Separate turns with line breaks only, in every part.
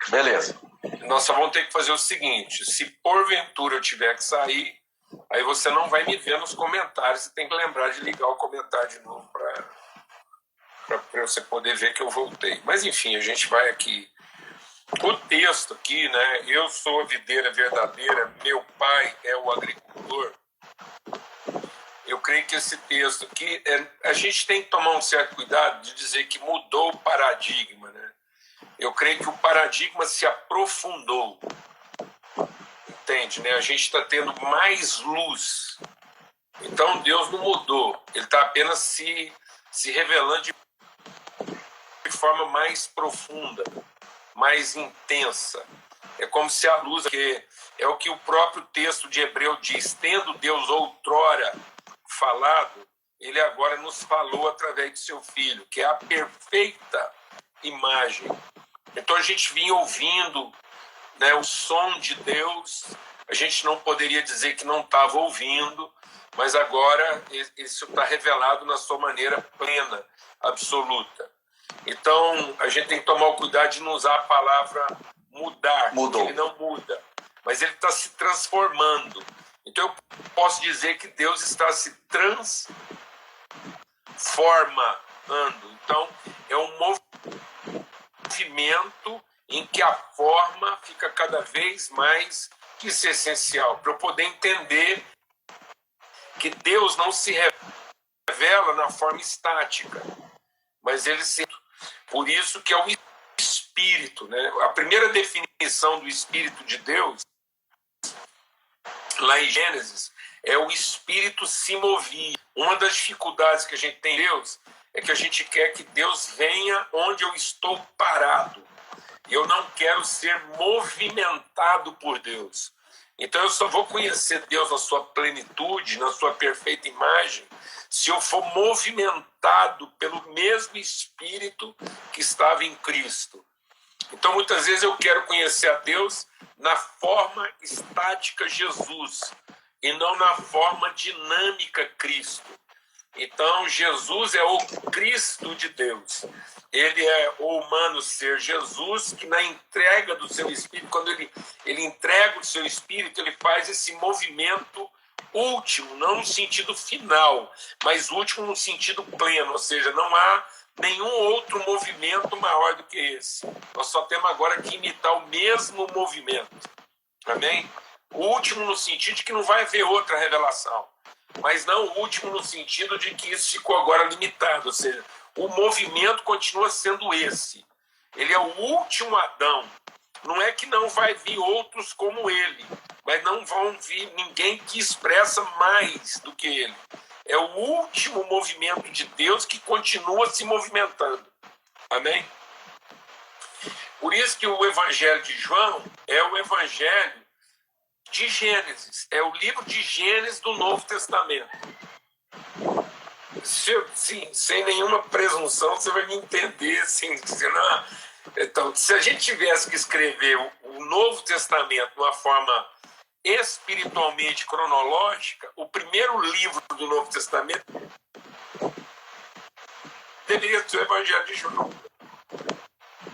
Beleza.
Nós só vamos ter que fazer o seguinte: se porventura eu tiver que sair, aí você não vai me ver nos comentários. Você tem que lembrar de ligar o comentário de novo para você poder ver que eu voltei. Mas enfim, a gente vai aqui. O texto aqui, né? Eu sou a videira verdadeira, meu pai é o agricultor. Eu creio que esse texto aqui, a gente tem que tomar um certo cuidado de dizer que mudou o paradigma, né? Eu creio que o paradigma se aprofundou, entende, né? A gente está tendo mais luz. Então Deus não mudou, Ele está apenas se revelando de forma mais profunda, mais intensa. É como se a luz, que é o que o próprio texto de Hebreu diz, tendo Deus outrora falado, Ele agora nos falou através de seu Filho, que é a perfeita imagem. Então a gente vinha ouvindo, né, o som de Deus, a gente não poderia dizer que não estava ouvindo, mas agora isso está revelado na sua maneira plena, absoluta. Então a gente tem que tomar o cuidado de não usar a palavra mudar, porque ele não muda, mas ele está se transformando. Então eu posso dizer que Deus está se transformando. Então é um movimento em que a forma fica cada vez mais. Isso é essencial para eu poder entender que Deus não se revela na forma estática, mas ele se... Por isso que é o Espírito, né? A primeira definição do Espírito de Deus, lá em Gênesis, é o Espírito se movia. Uma das dificuldades que a gente tem em Deus é que a gente quer que Deus venha onde eu estou parado. E eu não quero ser movimentado por Deus. Então eu só vou conhecer Deus na sua plenitude, na sua perfeita imagem, se eu for movimentado pelo mesmo Espírito que estava em Cristo. Então muitas vezes eu quero conhecer a Deus na forma estática Jesus e não na forma dinâmica Cristo. Então Jesus é o Cristo de Deus. Ele é o humano ser Jesus, que na entrega do seu Espírito, quando ele entrega o seu Espírito, ele faz esse movimento último, não no sentido final, mas último no sentido pleno, ou seja, não há nenhum outro movimento maior do que esse. Nós só temos agora que imitar o mesmo movimento. Amém? O último no sentido de que não vai haver outra revelação, mas não o último no sentido de que isso ficou agora limitado, ou seja, o movimento continua sendo esse. Ele é o último Adão. Não é que não vai vir outros como ele, mas não vão vir ninguém que expressa mais do que ele. É o último movimento de Deus que continua se movimentando. Amém? Por isso que o Evangelho de João é o Evangelho de Gênesis. É o livro de Gênesis do Novo Testamento. Sim, sem nenhuma presunção, você vai me entender. Assim, então, se a gente tivesse que escrever o Novo Testamento de uma forma espiritualmente cronológica, o primeiro livro do Novo Testamento deveria ser o Evangelho de João.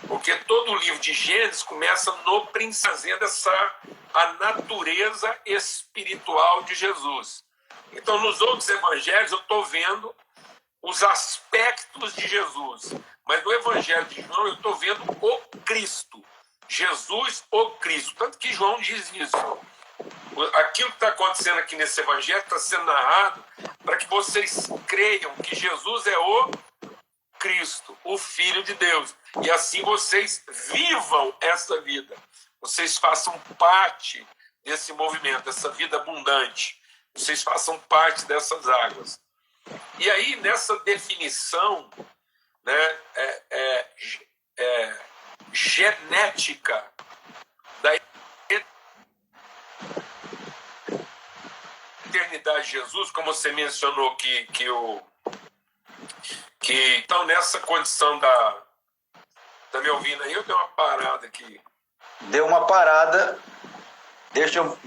Porque todo o livro de Gênesis começa no princípio, trazendo a natureza espiritual de Jesus. Então, nos outros evangelhos, eu estou vendo os aspectos de Jesus. Mas no Evangelho de João, eu estou vendo o Cristo. Jesus, o Cristo. Tanto que João diz isso. Aquilo que está acontecendo aqui nesse Evangelho está sendo narrado para que vocês creiam que Jesus é o Cristo, o Filho de Deus. E assim vocês vivam essa vida. Vocês façam parte desse movimento, dessa vida abundante. Vocês façam parte dessas águas. E aí, nessa definição, né, genética da eternidade de Jesus, como você mencionou então, nessa condição da... Tá me ouvindo aí? Eu dei uma parada aqui.
Deu uma parada. Deixa eu